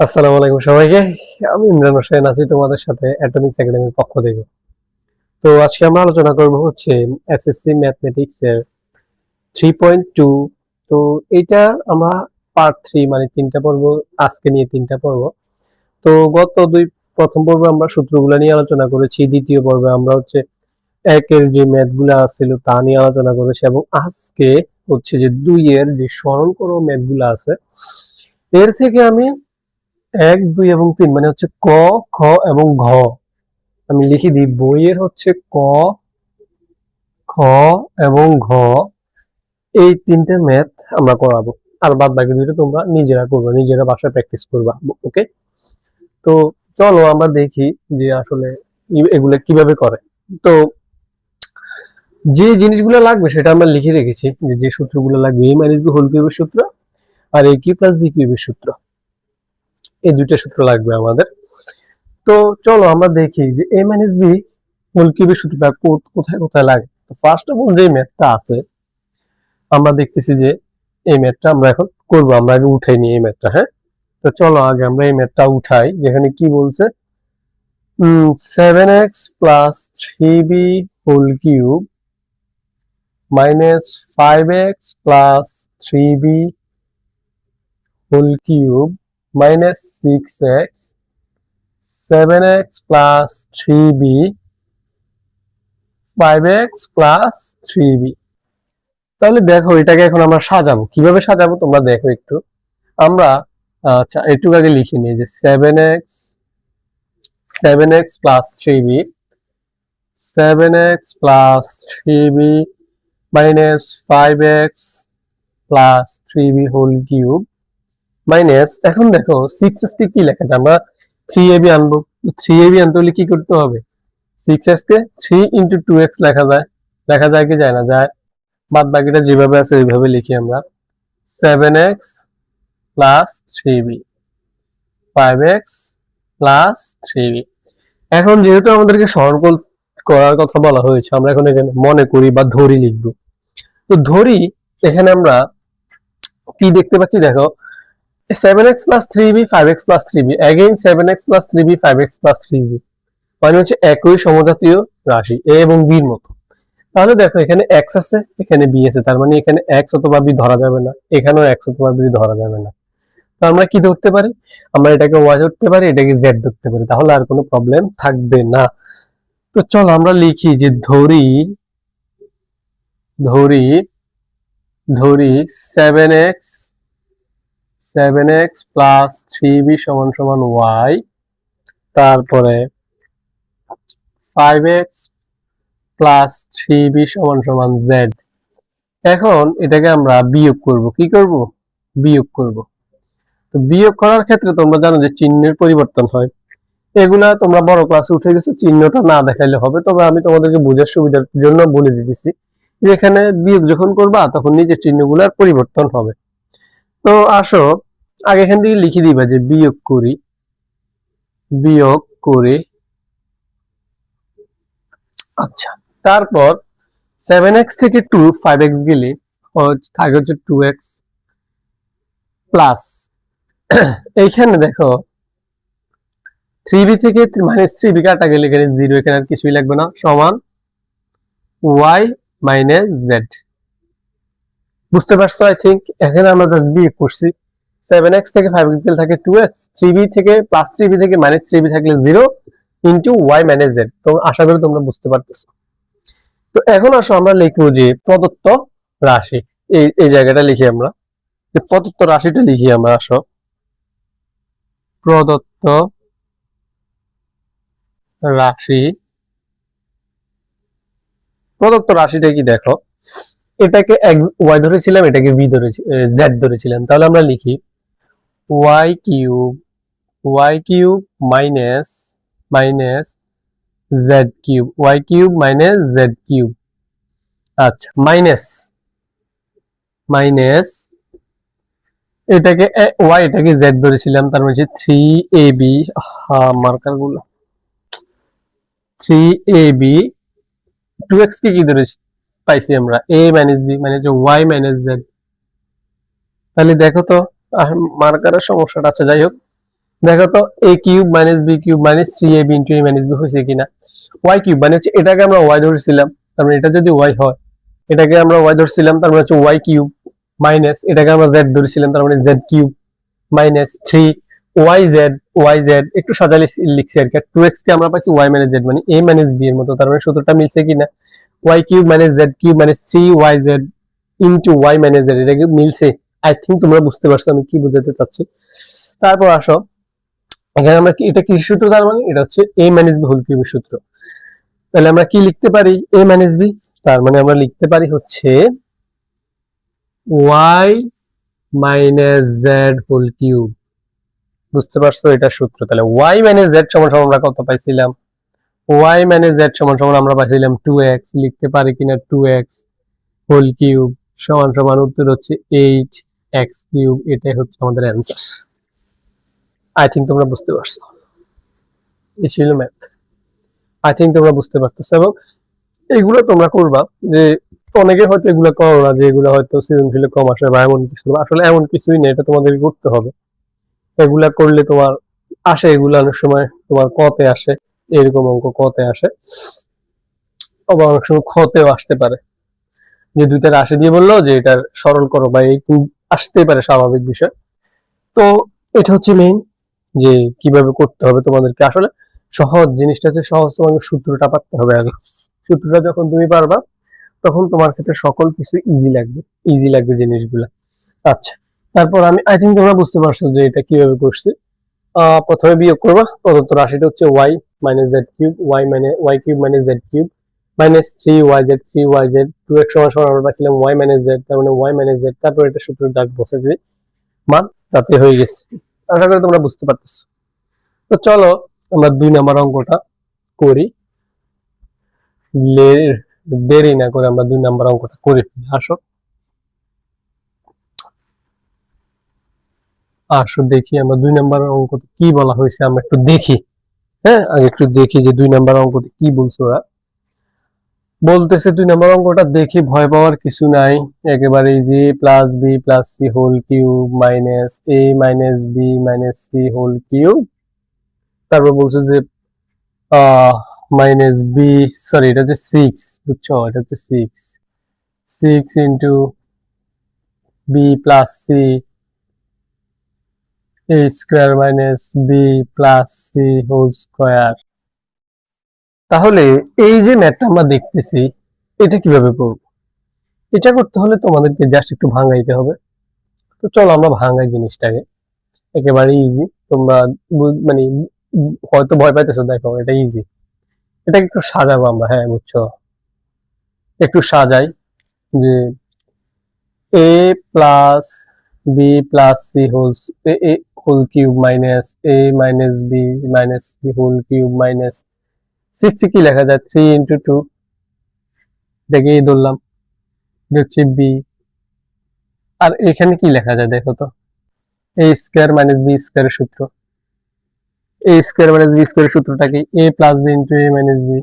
আসসালামু আলাইকুম সবাইকে। আমি ইমরান হোসেন আছি তোমাদের সাথে অ্যাটমিক্স একাডেমির পক্ষ থেকে। তো আজকে আমরা আলোচনা করব হচ্ছে এসএসসি ম্যাথমেটিক্স এর 3.2। তো এটা আমরা পার্ট 3 মানে তিনটা পর্ব, আজকে নিয়ে তিনটা পর্ব। তো গত প্রথম পর্বে আমরা সূত্রগুলো নিয়ে আলোচনা করেছি, দ্বিতীয় পর্বে আমরা হচ্ছে একের যে ম্যাথগুলো ছিল তা নিয়ে আলোচনা করেছি, এবং আজকে হচ্ছে যে 2 এর যে সরল করো ম্যাথগুলো আছে এর থেকে আমি 1, 2 এবং 3 মানে হচ্ছে ক, খ এবং ঘ আমি লিখে দিই। বইয়ের হচ্ছে ক, খ এবং ঘ এই তিনটে ম্যাথ আমরা করাবো, আর বাদ বাকি দুটো তোমরা নিজেরা করবে, নিজেরা বাসায় প্র্যাকটিস করবা। ওকে, তো চলো আমরা দেখি যে আসলে এগুলো কিভাবে করে। তো যে জিনিসগুলো লাগবে সেটা আমরা লিখে রেখেছি, যে সূত্রগুলো লাগবে, a মাইনাস বি হোল কিউবের সূত্র আর a কিউব প্লাস বি কিউবের সূত্র, এই দুইটা সূত্র লাগবে আমাদের। তো চলো আমরা দেখি যে a মাইনাস বি হোল কিউবের সূত্রটা কোথায় কোথায় লাগে। তো ফার্স্ট অফ অল যে ম্যাথটা আছে আমরা দেখতেছি যে এই ম্যাথটা আমরা এখন করবো, আমরা আগে উঠাই নিই এই ম্যাথটা। হ্যাঁ, তো চলো আগে আমরা এই ম্যাথটা উঠাই, যেখানে কি বলছে 7x plus 3b whole cube minus 5x plus 3b whole cube minus 6x 7x plus 3b 5x plus 3b। তাহলে দেখো এটাকে এখন আমরা সাজাবো, কিভাবে সাজাবো তোমরা দেখো একটু। আমরা আচ্ছা একটু আগে লিখে নিই যে 7x plus 3b 7x plus 3b minus 5x plus 3b whole cube minus, এখন দেখো 6x কে কি লেখা যায়, আমরা 3ab আনবো। 3ab আনতে হলে কি করতে হবে, 6x কে 3 ইন্টু 2x লেখা যায় কি যায় না যায়। বাদ বাকিটা যেভাবে আছে ওইভাবে লিখি আমরা। 7x plus 3b 5x plus 3b। এখন যেহেতু আমাদেরকে সরল করার কথা বলা হয়েছে, আমরা এখন এখানে মনে করি বা ধরি লিখব। তো ধরি এখানে আমরা কি দেখতে পাচ্ছি, দেখো 7x plus 3b 5x plus 3b, again 7x plus 3b 5x plus 3b, মানে হচ্ছে একই সমজাতীয় রাশি a এবং b এর মতো। তাহলে দেখো এখানে x আছে, এখানে b আছে, তার মানে এখানে x অথবা b ধরা যাবে না, এখানেও x অথবা b ধরা যাবে না। তো আমরা কি ধরতে পারি, আমরা এটাকে y ধরতে পারি, এটাকে z ধরতে পারি, তাহলে আর কোনো প্রবলেম থাকবে না। তো চলো আমরা লিখি যে ধরি ধরি ধরি 7x প্লাস 3b সমান সমান y, তারপরে 5x প্লাস 3b সমান সমান z। এখন এটাকে আমরা বিয়োগ করব, কি করব, বিয়োগ করব। তো বিয়োগ করার ক্ষেত্রে তোমরা জানো যে চিহ্নের পরিবর্তন হয়, এগুলা তোমরা বড় ক্লাসে উঠে গেছো, চিহ্নটা না দেখাইলে হবে, তবে আমি তোমাদেরকে বোঝার সুবিধার জন্য বলে দিতেছি যে এখানে বিয়োগ যখন করবা তখন নিজের চিহ্নগুলোর পরিবর্তন হবে। তো আসো আগে এখান থেকে লিখে দিবা যে বিয়োগ করি। আচ্ছা, তারপর 7x থেকে 5x গেলে থাকে হচ্ছে 2x প্লাস এইখানে দেখো 3b থেকে মাইনাস 3b কাটা গেলে এখানে 0, এখানে আর কিছুই লাগবে না, সমান y মাইনাস z। বুঝতে পারছো আই থিঙ্ক। এখানে আমরা জাস্ট বিয়োগ করছি, 7x থেকে 5x গেলে থাকে 2x, 3b থেকে প্লাস 3b থেকে মাইনাস 3b থাকলে 0 ইনটু y মাইনাস z। তো আশা করি তোমরা বুঝতে পারতেছো। তো এখন আসো আমরা লিখবো যে প্রদত্ত রাশি, এই জায়গাটা লিখি আমরা, যে প্রদত্ত রাশিটা লিখি আমরা। আসো প্রদত্ত রাশিটা কি দেখো, এটাকে y ধরেছিলাম, এটাকে z ধরেছিলাম, তাহলে আমরা লিখি y cube minus z cube, y cube minus z cube. আচ্ছা, মাইনাস এটাকে y, এটাকে z ধরেছিলাম, তার মানে 3ab, মার্কার গুলো 3ab, 2x কে কি ধরেছি পাইছি আমরা a মাইনাস b, মানে হচ্ছে y মাইনাস z। তাহলে দেখো তো মার্কারের সমস্যাটা আছে, যাই হোক দেখো তো a cube minus b cube minus 3ab into a minus b হয়েছে কিনা। y কিউব মানে হচ্ছে এটাকে আমরা y ধরেছিলাম, তার মানে এটা যদি y হয়, এটাকে আমরা y ধরছিলাম, তার মানে হচ্ছে y কিউব মাইনাস এটাকে আমরা z ধরেছিলাম, তার মানে z কিউব মাইনাস 3 yz একটু সাজালে লিখছি আর কি। 2x কে আমরা পাইছি y মাইনাস z মানে a মাইনাস b এর মতো, তার মানে সূত্রটা মিলছে কিনা। y cube minus z cube minus 3yz into y minus z, এটা কি মিলছে? আই থিঙ্ক তোমরা বুঝতে পারছো আমি কি বোঝাতে চাচ্ছি। তারপর আসো এখানে আমরা কি, এটা কি সূত্র, তার মানে এটা হচ্ছে a মাইনাস b হোল কিউবের সূত্র। তাহলে আমরা কি লিখতে পারি, a মাইনাস b, তার মানে আমরা লিখতে পারি হচ্ছে y minus z whole cube. বুঝতে পারছো এটা সূত্র। তাহলে y মাইনাস z সমান সমান আমরা কত পাইছিলাম, y মাইনাস z সমান সমান আমরা পাইছিলাম 2x, লিখতে পারি কিনা 2x হোল কিউব সমান সমান উত্তর হচ্ছে 8x কিউব। এটাই হচ্ছে আমাদের অ্যান্সার। আই থিঙ্ক তোমরা বুঝতে পারছো, এই ছিল ম্যাথ। আই থিঙ্ক তোমরা বুঝতে পারতেছো, এবং এগুলো তোমরা করবা যে অনেকে হয়তো এগুলো করো না, যে এগুলো হয়তো সৃজনশীলে কম আসে বা এমন কিছু, আসলে এমন কিছুই নেই, এটা তোমাদের করতে হবে। এগুলা করলে তোমার আসে, এগুলো অনেক সময় তোমার কতে আসে, এরকম অঙ্ক কতে আসে, আবার অনেক সময় খতেও আসতে পারে, যে দুইটা রাশি দিয়ে বললো যে এটার সরল করো, বা একটু আসতেই পারে, স্বাভাবিক বিষয়। তো এটা হচ্ছে মেইন, যে কিভাবে করতে হবে তোমাদেরকে। আসলে সহজ জিনিসটা হচ্ছে সহজ, তোমাকে সূত্রটা পারতে হবে আগে। সূত্রটা যখন তুমি পারবা তখন তোমার ক্ষেত্রে সকল কিছু ইজি লাগবে জিনিসগুলা। আচ্ছা, তারপর আমি আই থিঙ্ক তোমরা বুঝতে পারছো যে এটা কিভাবে করছি। প্রথমে বিয়োগ করবা, প্রদত্ত রাশিটা হচ্ছে y minus Z cube, y cube minus Z cube minus 3yz 2x সমান সমান আমরা পাইছিলাম y মাইনাস জেড, তার মানে y মাইনাস জেড, তারপর এটা সূত্র দাগ বসেছি মান, তাতে হয়ে গেছে। আশা করি তোমরা বুঝতে পারতেছো। তো চলো আমরা 2 নম্বর অঙ্কটা করি, দেরি না করে আমরা 2 নম্বর অঙ্কটা করে ফেলি। আসো আসো দেখি আমরা 2 নম্বর অঙ্কতে কি বলা হয়েছে, আমরা একটু দেখি। হ্যাঁ, আগে একটু দেখি যে 2 নম্বর অঙ্কতে কি বলছে ওরা। বলতেছে 2 নম্বর অঙ্কটা দেখি, ভয় পাওয়ার কিছু নাই, একেবারে easy. Plus B plus C whole cube minus A minus B minus C whole cube. তারপর বলছে যে মাইনাস বি, সরি এটা হচ্ছে 6, বুঝছো, এটা হচ্ছে 6 into B plus C A square minus B plus C whole square. তাহলে এই যে ম্যাথটা আমরা দেখতেছি, এটা কিভাবে করব? এটা করতে হলে তোমাদেরকে জাস্ট একটু ভাঙাইতে হবে। তো চলো আমরা ভাঙাই জিনিসটাকে, একেবারে ইজি। তোমরা মানে হয়তো ভয় পাইতেছো, দেখো এটা ইজি। এটা একটু সাজাবো আমরা, হ্যাঁ বুঝছো, একটু সাজাই যে A plus B plus C whole cube minus A minus B minus C whole cube minus 6 কি লেখা যায় 3 ইন্টু 2, দেখে ধরলাম হচ্ছে বি। আর এখানে কি লেখা যায় দেখো তো, এ স্কোয়ার মাইনাস বি স্কোয়ারের সূত্র। এ স্কোয়ার মাইনাস বি স্কোয়ারের সূত্রটা কি, A plus B into A minus B,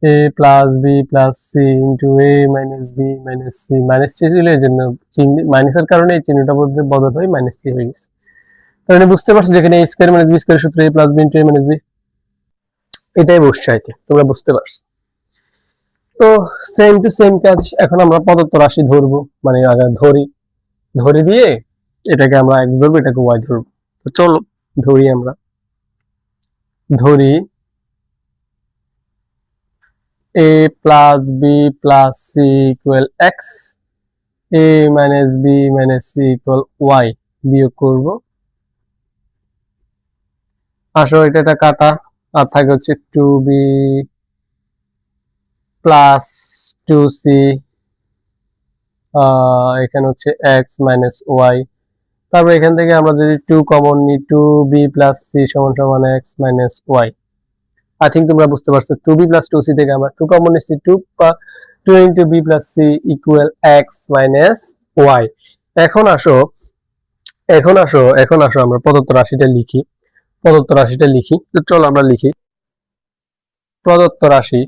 A plus B plus C into A minus B minus C. Minus C ছিল এই জন্য, মাইনাসের কারণে এই চিহ্নটা বদল হয়ে মাইনাস সি হয়ে গেছে। তাহলে বুঝতে পারছো যেখানে এ স্কোয়ার মাইনাস বি স্কোয়ারের সূত্র এ plus B into A minus B, এটাই বসছে আর কি। তোমরা বুঝতে পারছো। তো সেম টু সেম কাজ, এখন আমরা প্রদত্ত রাশি ধরবো, মানে ধরি, ধরে দিয়ে এটাকে আমরা এক্স ধরবো, এটাকে ওয়াই ধরবো। তো চলো ধরি, আমরা ধরি a plus B plus C equal X, A minus B minus C equal Y. বিয়োগ করবো, আসো এটা কাটা, আর থাকে হচ্ছে 2b প্লাস 2c, এখানে হচ্ছে x মাইনাস ওয়াই। তারপর এখান থেকে আমরা যদি 2 কমন নিই, 2b প্লাস সি সমান সমান x minus Y. I think তোমরা বুঝতে পারছো, 2b প্লাস 2c থেকে আমরা 2 কমন নিচ্ছি, 2 into B plus C equal X minus Y. এখন আসো আমরা প্রদত্ত রাশিটা লিখি, তো চলো আমরা লিখি প্রদত্ত রাশি,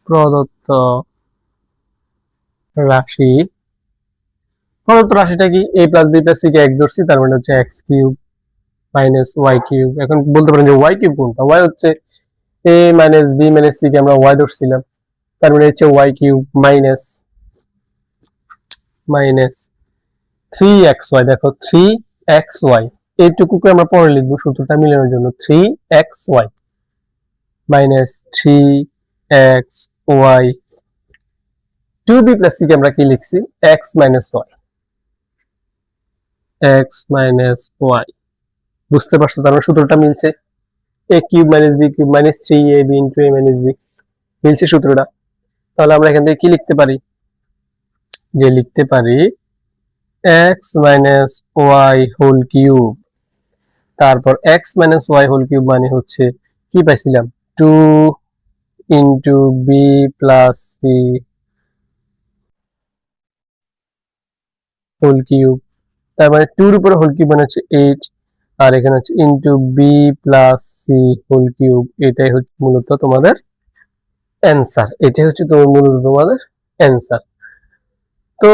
প্রদত্ত রাশি প্রদত্ত রাশিটা কি a plus b plus c কে এক ধরছি, তার মানে হচ্ছে x cube minus y cube. এখন বলতে পারেন যে y কিউব কোনটা? y হচ্ছে a minus b minus c কে আমরা y ধরছিলাম, তার মানে হচ্ছে y cube minus minus 3xy। দেখো 3xy এইটুকুকে আমরা পরে লিখবো সূত্রটা মিলানোর জন্য, 3xy minus 3xy 2b plus c কে আমরা কি লিখছি? x minus y, x minus y। বুঝতে পারছো? তার মানে সূত্রটা মিলছে, a cube minus b cube minus 3ab into a minus b, মিলছে সূত্রটা। তাহলে আমরা এখান থেকে কি লিখতে পারি? যে লিখতে পারি x minus y whole cube, তারপর x minus y whole cube মানে হচ্ছে কি পাইছিলাম? 2 into b plus c whole cube, তার মানে 2 এর উপরে হোল কিউব মানে হচ্ছে 8, আর এখানে হচ্ছে into b plus c whole cube. এটাই হচ্ছে মূলত তোমাদের অ্যান্সার, এটাই হচ্ছে মূলত তোমাদের অ্যান্সার। তো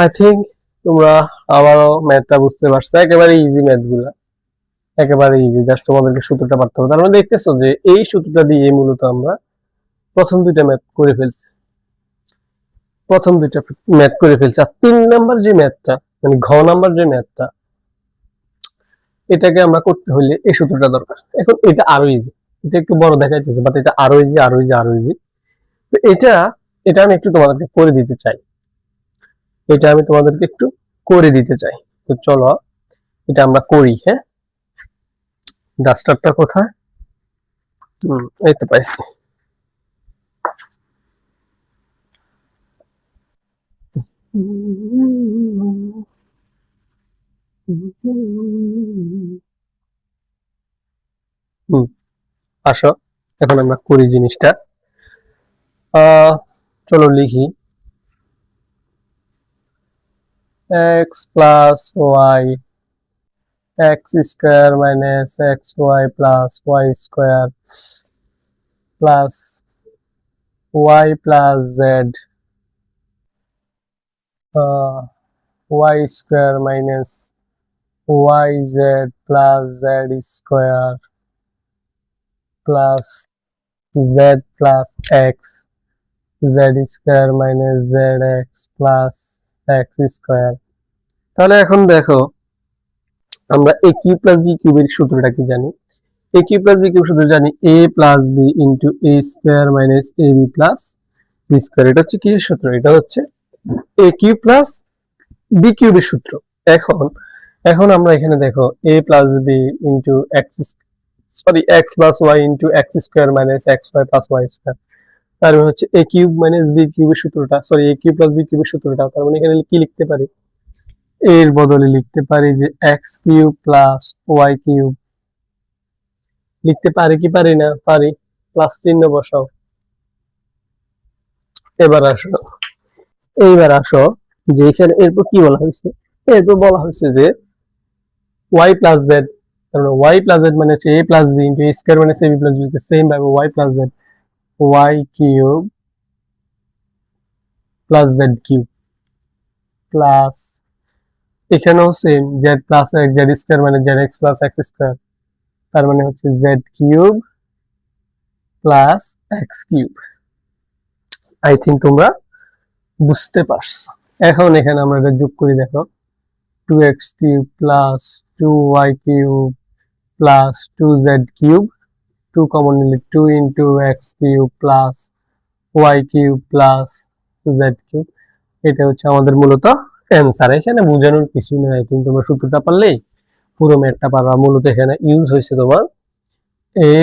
আই থিঙ্ক তোমরা আবারও ম্যাথটা বুঝতে পারছো, একেবারে ইজি ম্যাথগুলা, একেবারে ইজি, জাস্ট তোমাদেরকে সূত্রটা পারতে হবে। তার মানে দেখতেছো যে এই সূত্রটা দিয়ে মূলত আমরা প্রথম দুইটা ম্যাথ করে ফেলছি, প্রথম দুইটা ম্যাথ করে ফেলছি। আর 3 নাম্বার যে ম্যাথটা, মানে ঘ নাম্বার যে ম্যাথটা, এটাকে আমরা করতে হলে এই সূত্রটা দরকার। এখন এটা আরো ইজি, এটা একটু বড় দেখাইতেছে, বাট এটা আরো ইজি, আরো ইজি, আরো ইজি। তো এটা এটা আমি একটু তোমাদেরকে করে দিতে চাই, এটা আমি তোমাদেরকে একটু করে দিতে চাই। তো চলো এটা আমরা করি। হ্যাঁ, ডাস্টারটা কোথায়? এই তো পাইছি। আসো এখন আমরা করি জিনিসটা। চলো লিখি x plus y, x square minus xy plus y square plus y plus z, y square minus yz plus z square plus z plus x, z square minus zx plus x square. তাহলে এখন দেখো আমরা a cube plus b কিউবের সূত্রটা কি জানি? a cube plus b cube সূত্র জানি a plus b into a square minus ab plus b square. এটা হচ্ছে কিসের সূত্র? এটা হচ্ছে a কিউব প্লাস b কিউবের সূত্র। এখন এখন আমরা এখানে দেখো a plus b into x, sorry x plus y into x square minus xy plus y square, তার মানে হচ্ছে a কিউব মাইনাস b কিউবের সূত্রটা, sorry a cube plus b কিউবের সূত্রটা। তার মানে এখানে কি লিখতে পারি? এর বদলে লিখতে পারি যে x cube plus y cube. লিখতে পারি কি পারি না? পারি, প্লাস চিহ্ন বসাও। এবার আসো যে এখানে এরপর কি বলা হয়েছে? এরপর বলা হয়েছে যে y প্লাস z, তার মানে y প্লাস z মানে হচ্ছে a plus b into a square minus ab plus b, same ভাবে y plus z, y cube plus z cube plus এখানেও same z plus x, z square মানে zx plus x square, তার মানে হচ্ছে z cube plus x cube. I think তোমরা বুঝতে পারছো। এখন এখানে আমরা এটা যোগ করি, দেখো 2x cube plus 2y cube plus 2z cube, 2 common নিলে 2 into x cube plus y cube plus z cube. এটা হচ্ছে আমাদের মূলত অ্যান্সার। এখানে বোঝানোর কিছু নেই, আই থিঙ্ক তোমরা সূত্রটা পারলেই পুরো ম্যাথটা পারবা। মূলত এখানে ইউজ হয়েছে তোমার a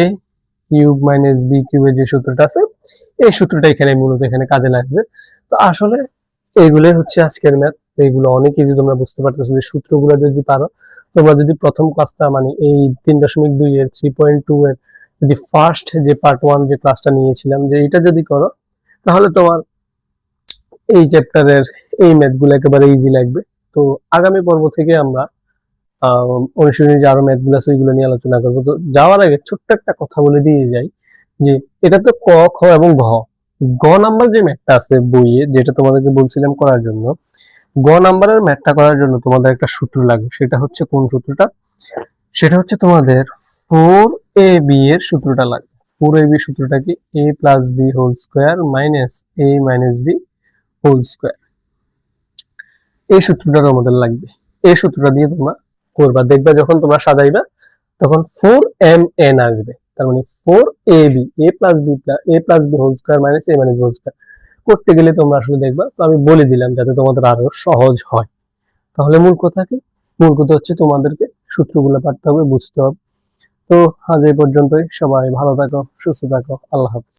কিউব মাইনাস b কিউবের যে সূত্রটা আছে, এই সূত্রটা এখানে মূলত এখানে কাজে লাগছে। তো আসলে এইগুলোই হচ্ছে আজকের ম্যাথ। এইগুলো অনেক ইজি, তোমরা বুঝতে পারতেছো যে সূত্রগুলো যদি পারো, তোমরা যদি প্রথম ক্লাসটা মানে এই 3.2 এর 3.2 এর যদি ফার্স্ট যে পার্ট 1 যে ক্লাসটা নিয়েছিলাম, যে এটা যদি করো, তাহলে তোমার এই চ্যাপ্টারের এই ম্যাথগুলো একেবারে ইজি লাগবে। তো আগামী পর্ব থেকে আমরা অনুশীলনী যে আরো ম্যাথগুলো আছে ওইগুলো নিয়ে আলোচনা করবো। তো যাওয়ার আগে ছোট্ট একটা কথা বলে দিয়ে যাই যে এটা তো ক, খ এবং ঘ। নাম্বার যে ম্যাথটা আছে বইয়ে, যেটা তোমাদেরকে বলছিলাম করার জন্য, গ নাম্বারের ম্যাথটা করার জন্য তোমাদের একটা সূত্র লাগবে, সেটা হচ্ছে কোন সূত্রটা? সেটা হচ্ছে তোমাদের 4ab এর সূত্রটা লাগবে। 4ab সূত্রটা কি? a plus b whole square minus a minus b whole square. এই সূত্রটা তোমাদের লাগবে। এই সূত্রটা দিয়ে তোমরা করবা, দেখবা যখন তোমরা সাজাইবা তখন 4mn আসবে। তার মানে 4ab a plus b whole square minus a minus b whole square করতে গেলে তোমরা আসলে দেখবা। তো আমি বলে দিলাম যাতে তোমাদের আরো সহজ হয়। তাহলে মূল কথা কি? মূল কথা হচ্ছে তোমাদেরকে সূত্রগুলো পারতে হবে, বুঝতে হবে। তো আজ এই পর্যন্তই। সবাই ভালো থাকো, সুস্থ থাকো। আল্লাহ হাফেজ।